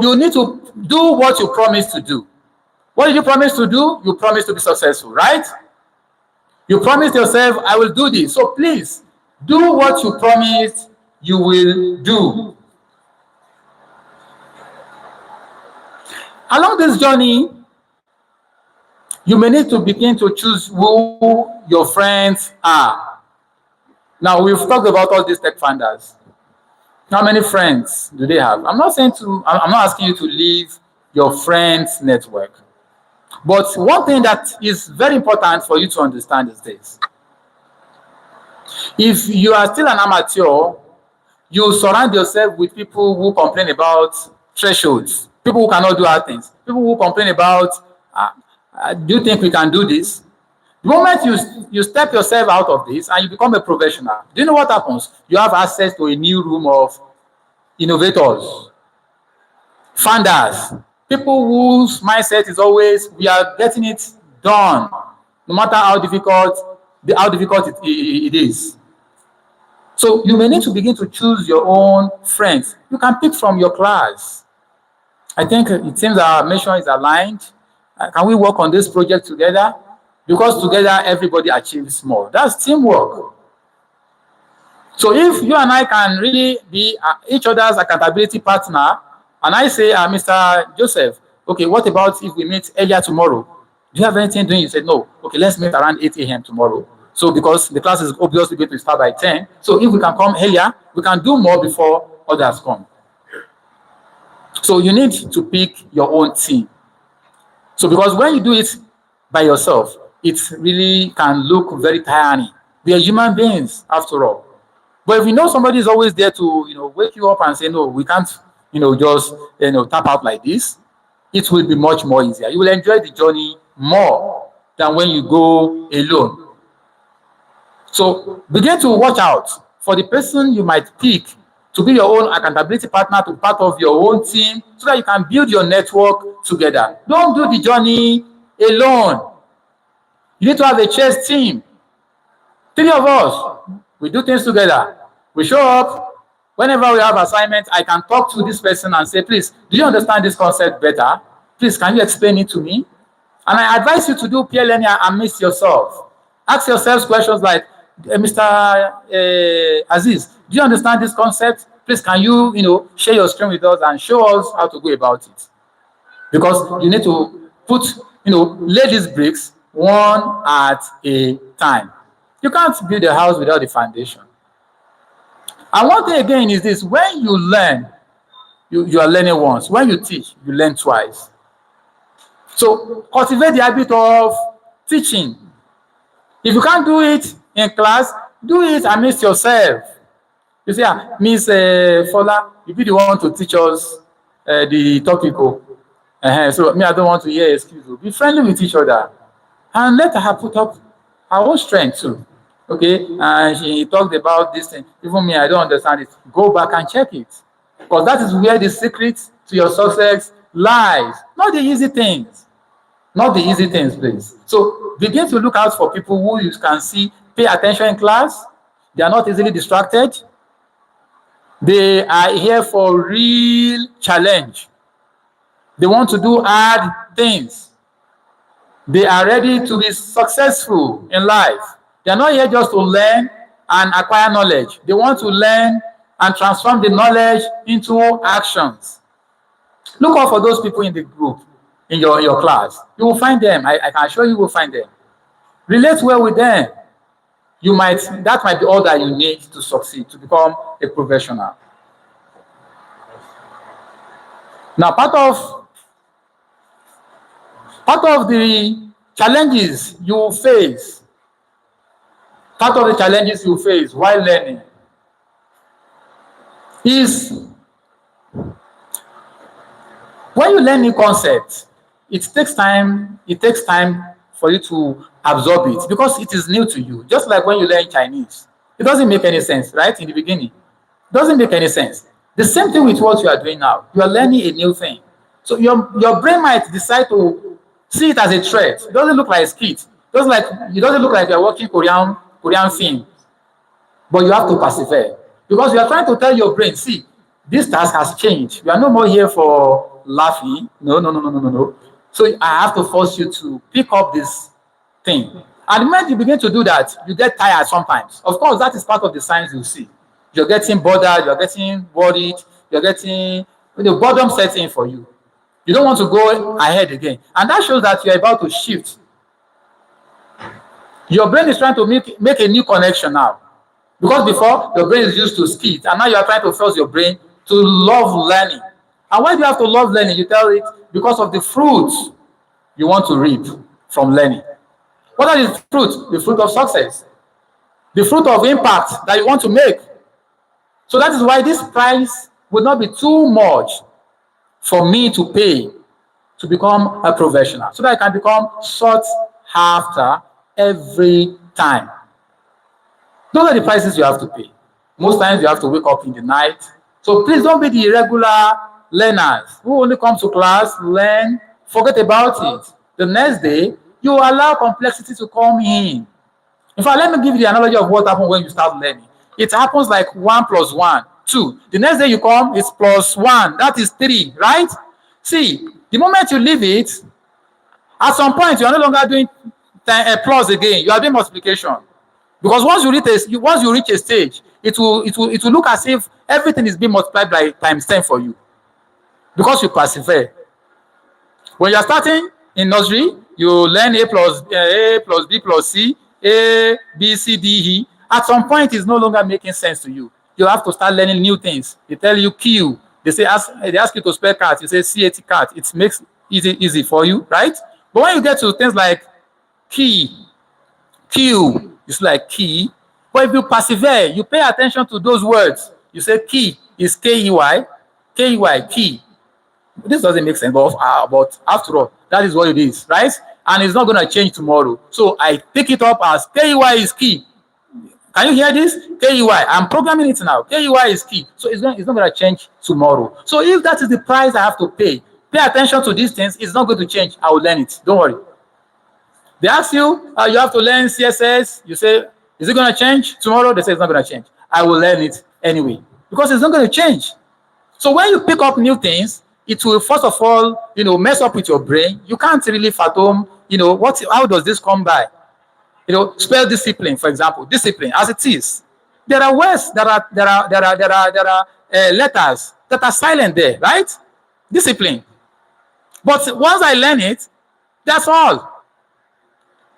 you need to do what you promised to do. What did you promise to do? You promised to be successful, right? You promised yourself, I will do this. So please, do what you promised you will do. Along this journey, you may need to begin to choose who your friends are. Now, we've talked about all these tech founders. How many friends do they have? I'm not asking you to leave your friends' network. But one thing that is very important for you to understand is this. If you are still an amateur, you surround yourself with people who complain about thresholds, people who cannot do hard things, people who complain about, do you think we can do this? The moment you step yourself out of this and you become a professional, do you know what happens? You have access to a new room of innovators, founders, people whose mindset is always, we are getting it done, no matter how difficult it is. So you may need to begin to choose your own friends. You can pick from your class. I think it seems our mission is aligned. Can we work on this project together? Because together everybody achieves more. That's teamwork. So if you and I can really be each other's accountability partner, and I say, Mr. Joseph, okay, what about if we meet earlier tomorrow? Do you have anything doing? You said, no. Okay, let's meet around 8 a.m. tomorrow. So because the class is obviously going to start by 10, so if we can come earlier, we can do more before others come. So you need to pick your own team. So because when you do it by yourself, it really can look very tiring. We are human beings, after all. But if you know somebody is always there to, wake you up and say, no, we can't, just, tap out like this, it will be much more easier. You will enjoy the journey more than when you go alone. So begin to watch out for the person you might pick to be your own accountability partner, to be part of your own team, so that you can build your network together. Don't do the journey alone. You need to have a chess team. 3 of us, we do things together. We show up. Whenever we have assignments, I can talk to this person and say, please, do you understand this concept better? Please, can you explain it to me? And I advise you to do peer learning and miss yourself. Ask yourselves questions like, Mr. Aziz, do you understand this concept? Please, can you, share your screen with us and show us how to go about it? Because you need to lay these bricks one at a time. You can't build a house without the foundation. And one thing again is this: when you learn, you are learning once. When you teach, you learn twice. So cultivate the habit of teaching. If you can't do it in class, do it amidst yourself. You say, Miss Fola, you be the one to teach us the topic. So me, I don't want to hear excuses. Be friendly with each other. And let her put up her own strength too. Okay? And she talked about this thing. Even me, I don't understand it. Go back and check it. Because that is where the secret to your success lies. Not the easy things. Not the easy things, please. So begin to look out for people who you can see pay attention in class. They are not easily distracted. They are here for real challenge. They want to do hard things. They are ready to be successful in life. They are not here just to learn and acquire knowledge. They want to learn and transform the knowledge into actions. Look out for those people in the group, in your class. You will find them. I can assure you will find them. Relate well with them. That might be all that you need to succeed, to become a professional. Now, part of the challenges you face while learning is when you learn new concepts, it takes time for you to absorb it because it is new to you. Just like when you learn Chinese, it doesn't make any sense, right? In the beginning, it doesn't make any sense. The same thing with what you are doing now. You are learning a new thing. So your brain might decide to see it as a threat. It doesn't look like a skit. It doesn't look like you're watching Korean film. But you have to persevere. Because you are trying to tell your brain, see, This task has changed. You are no more here for laughing. No, no, no, no, no, no, no. So I have to force you to pick up this thing. And the moment you begin to do that, you get tired sometimes. Of course, that is part of the signs you see. You're getting bothered, you're getting worried, you're getting the boredom setting for you. You don't want to go ahead again. And that shows that you're about to shift. Your brain is trying to make a new connection now. Because before, your brain is used to skit, and now you are trying to force your brain to love learning. And why do you have to love learning? You tell it because of the fruits you want to reap from learning. What are the fruit? The fruit of success. The fruit of impact that you want to make. So that is why this price would not be too much for me to pay to become a professional, so that I can become sought after every time. Those are the prices you have to pay. Most times you have to wake up in the night. So please don't be the irregular learners who only come to class, learn, forget about it. The next day, you allow complexity to come in. In fact, let me give you the analogy of what happens when you start learning. It happens like 1 + 1, 2. The next day you come, it's +1. That is 3, right? See, the moment you leave it, at some point, you are no longer doing plus again. You are doing multiplication. Because once you reach a stage, it will look as if everything is being multiplied by times 10 for you. Because you persevere. When you are starting in nursery, you learn A plus B plus C, A, B, C, D, E. At some point, it's no longer making sense to you. You have to start learning new things. They tell you Q. They ask you to spell cat. You say CAT cat. It makes easy for you, right? But when you get to things like key, Q, it's like key. But if you persevere, you pay attention to those words. You say key is K-E-Y, K-E-Y, key. This doesn't make sense, but after all, that is what it is, right? And it's not going to change tomorrow. So I pick it up as K-E-Y is key. Can you hear this? K-E-Y. I'm programming it now. K-E-Y is key. So it's not going to change tomorrow. So if that is the price I have to pay attention to these things. It's not going to change. I will learn it. Don't worry. They ask you, you have to learn CSS. You say, is it going to change tomorrow? They say it's not going to change. I will learn it anyway because it's not going to change. So when you pick up new things, it will first of all, mess up with your brain. You can't really fathom, how does this come by? Spell discipline, for example. Discipline, as it is. There are words there are letters that are silent there, right? Discipline. But once I learn it, that's all.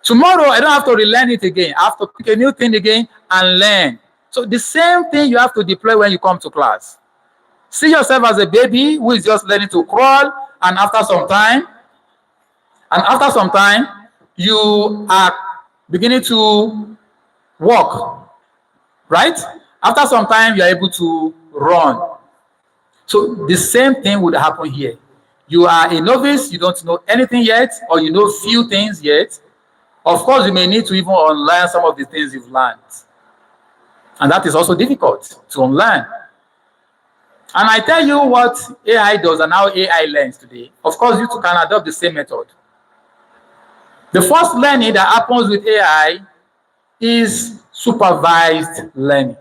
Tomorrow, I don't have to relearn it again. I have to pick a new thing again and learn. So the same thing you have to deploy when you come to class. See yourself as a baby who is just learning to crawl, and after some time, you are beginning to walk, right? After some time, you are able to run. So the same thing would happen here. You are a novice, you don't know anything yet, or you know few things yet. Of course, you may need to even unlearn some of the things you've learned. And that is also difficult to unlearn. And I tell you what AI does and how AI learns today. Of course, you too can adopt the same method. The first learning that happens with AI is supervised learning.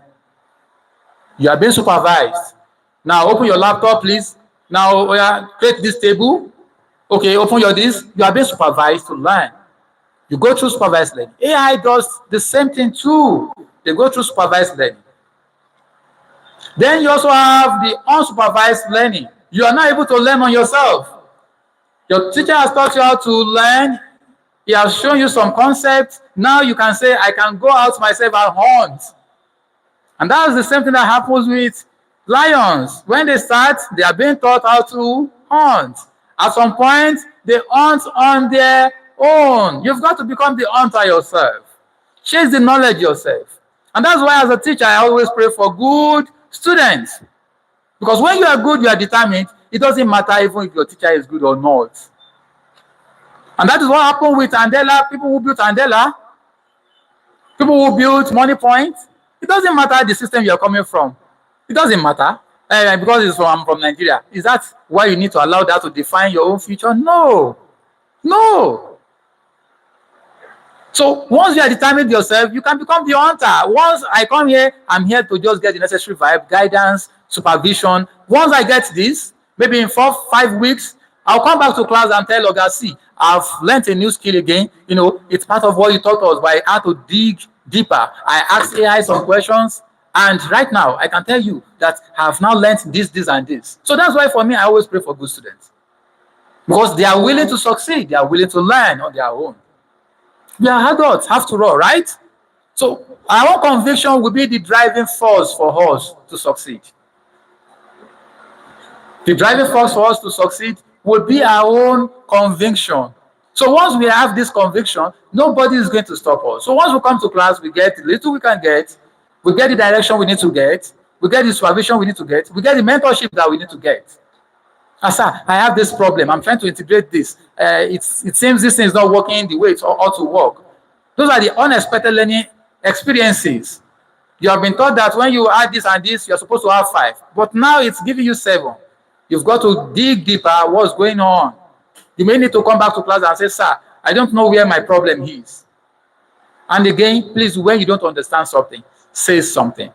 You are being supervised. Now, open your laptop, please. Now, create this table. Okay, open your this. You are being supervised to learn. You go through supervised learning. AI does the same thing too. They go through supervised learning. Then you also have the unsupervised learning. You are not able to learn on yourself. Your teacher has taught you how to learn. He has shown you some concepts. Now you can say, I can go out myself and hunt. And that is the same thing that happens with lions. When they start, they are being taught how to hunt. At some point, they hunt on their own. You've got to become the hunter yourself. Chase the knowledge yourself. And that's why as a teacher, I always pray for good students. Because when you are good, you are determined. It doesn't matter even if your teacher is good or not. And that is what happened with Andela. People who built Andela, people who built Money Point. It doesn't matter the system you are coming from. It doesn't matter. Because I'm from Nigeria. Is that why you need to allow that to define your own future? No. No. So once you are determined yourself, you can become the hunter. Once I come here, I'm here to just get the necessary vibe, guidance, supervision. Once I get this, maybe in 4-5 weeks, I'll come back to class and tell Oga, see, I've learned a new skill again. It's part of what you taught us, but I had to dig deeper. I asked AI some questions, and right now I can tell you that I have now learned this, and this. So that's why for me, I always pray for good students, because they are willing to succeed. They are willing to learn on their own. We are adults, after all, right? So our conviction will be the driving force for us to succeed. The driving force for us to succeed will be our own conviction. So once we have this conviction, nobody is going to stop us. So once we come to class, we get the little we can get, we get the direction we need to get, we get the supervision we need to get, we get the mentorship that we need to get. Sir, I have this problem. I'm trying to integrate this. It seems this thing is not working the way it ought to work. Those are the unexpected learning experiences. You have been taught that when you add this and this, you're supposed to have 5. But now it's giving you 7. You've got to dig deeper what's going on. You may need to come back to class and say, sir, I don't know where my problem is. And again, please, when you don't understand something, say something.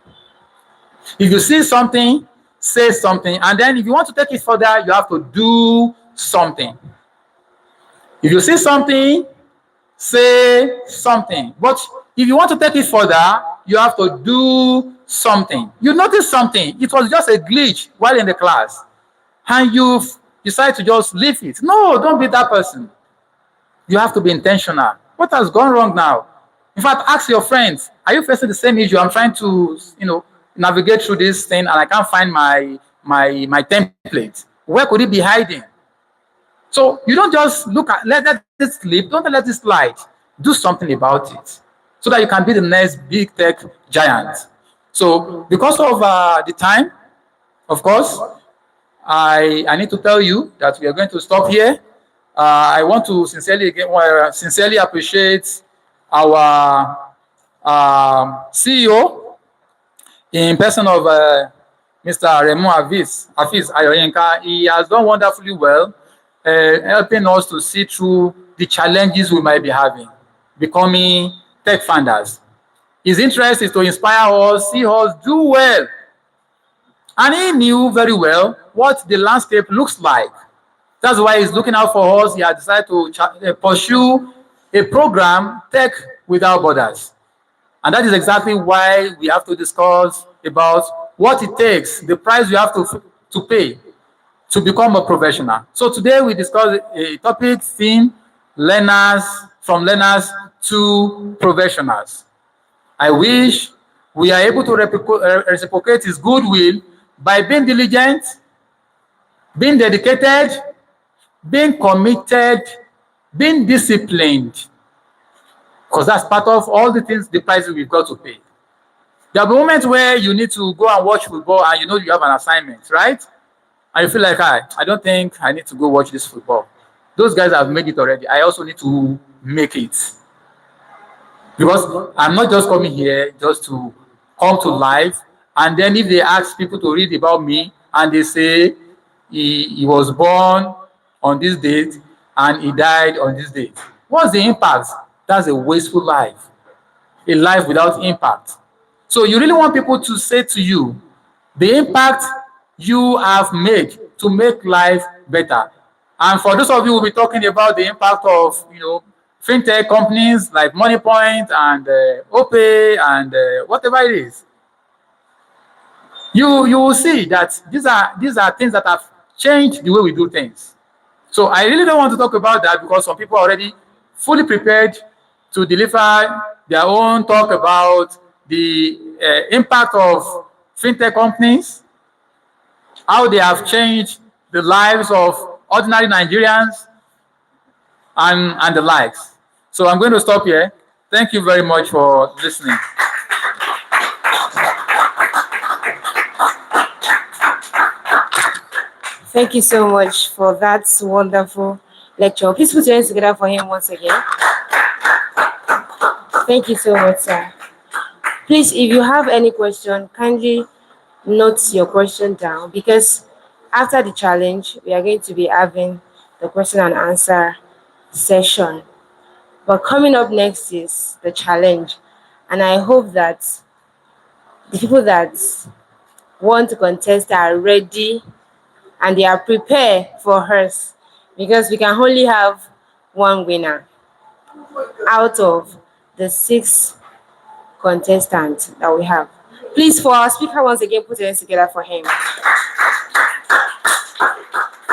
If you see something, say something, and then if you want to take it further, you have to do something. If you see something, say something. But if you want to take it further, you have to do something. You notice something. It was just a glitch while in the class, and you decide to just leave it. No, don't be that person. You have to be intentional. What has gone wrong now? In fact, ask your friends, are you facing the same issue? I'm trying to, navigate through this thing, and I can't find my template. Where could it be hiding? So you don't just let it slip. Don't let it slide. Do something about it so that you can be the next big tech giant. So because of the time, of course, I need to tell you that we are going to stop here. I want to sincerely appreciate our CEO, in person of Mr. Remo Hafiz Ayoyinka. He has done wonderfully well, helping us to see through the challenges we might be having, becoming tech founders. His interest is to inspire us, see us do well. And he knew very well what the landscape looks like. That's why he's looking out for us. He has decided to pursue a program, Tech Without Borders. And that is exactly why we have to discuss about what it takes, the price you have to pay to become a professional. So today we discuss a topic theme, from learners to professionals. I wish we are able to reciprocate his goodwill by being diligent, being dedicated, being committed, being disciplined. Because that's part of all the things, the prices we've got to pay. There are moments where you need to go and watch football and you have an assignment, right? And you feel like, I don't think I need to go watch this football. Those guys have made it already. I also need to make it. Because I'm not just coming here just to come to life. And then if they ask people to read about me and they say he was born on this date and he died on this date, what's the impact? That's a wasteful life, a life without impact. So you really want people to say to you, the impact you have made to make life better. And for those of you who will be talking about the impact of, fintech companies like MoneyPoint and OPay and whatever it is, you will see that these are things that have changed the way we do things. So I really don't want to talk about that because some people are already fully prepared to deliver their own talk about the impact of fintech companies, how they have changed the lives of ordinary Nigerians, and the likes. So I'm going to stop here. Thank you very much for listening. Thank you so much for that wonderful lecture. Please put your hands together for him once again. Thank you so much, sir. Please, if you have any question, kindly note your question down, because after the challenge, we are going to be having the question and answer session. But coming up next is the challenge. And I hope that the people that want to contest are ready and they are prepared for hers, because we can only have one winner out of the 6 contestants that we have. Please, for our speaker, once again, put your hands together for him.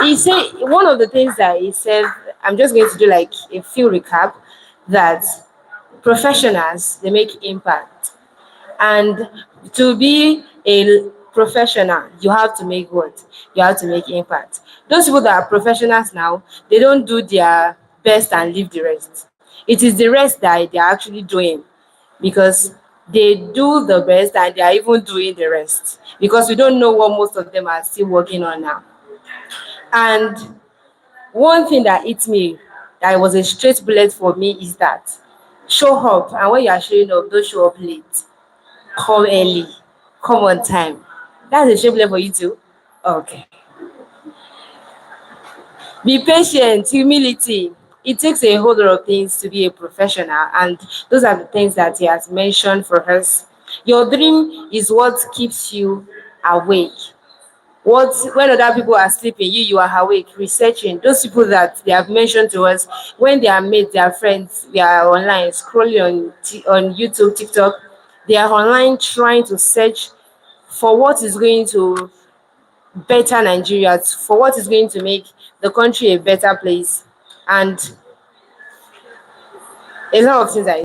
He said one of the things that he said, I'm just going to do like a few recap, that professionals, they make impact. And to be a professional, you have to make what? You have to make impact. Those people that are professionals now, they don't do their best and leave the rest. It is the rest that they're actually doing, because they do the best and they are even doing the rest, because we don't know what most of them are still working on now. And one thing that hit me, that was a straight bullet for me, is that show up. And when you are showing up, don't show up late. Come early. Come on time. That's a straight bullet for you too. Okay. Be patient, humility. It takes a whole lot of things to be a professional, and those are the things that he has mentioned for us. Your dream is what keeps you awake. What when other people are sleeping, you are awake, researching. Those people that they have mentioned to us, when they are mates, their friends, they are online scrolling on YouTube, TikTok, they are online trying to search for what is going to better Nigeria, for what is going to make the country a better place, and a lot of things that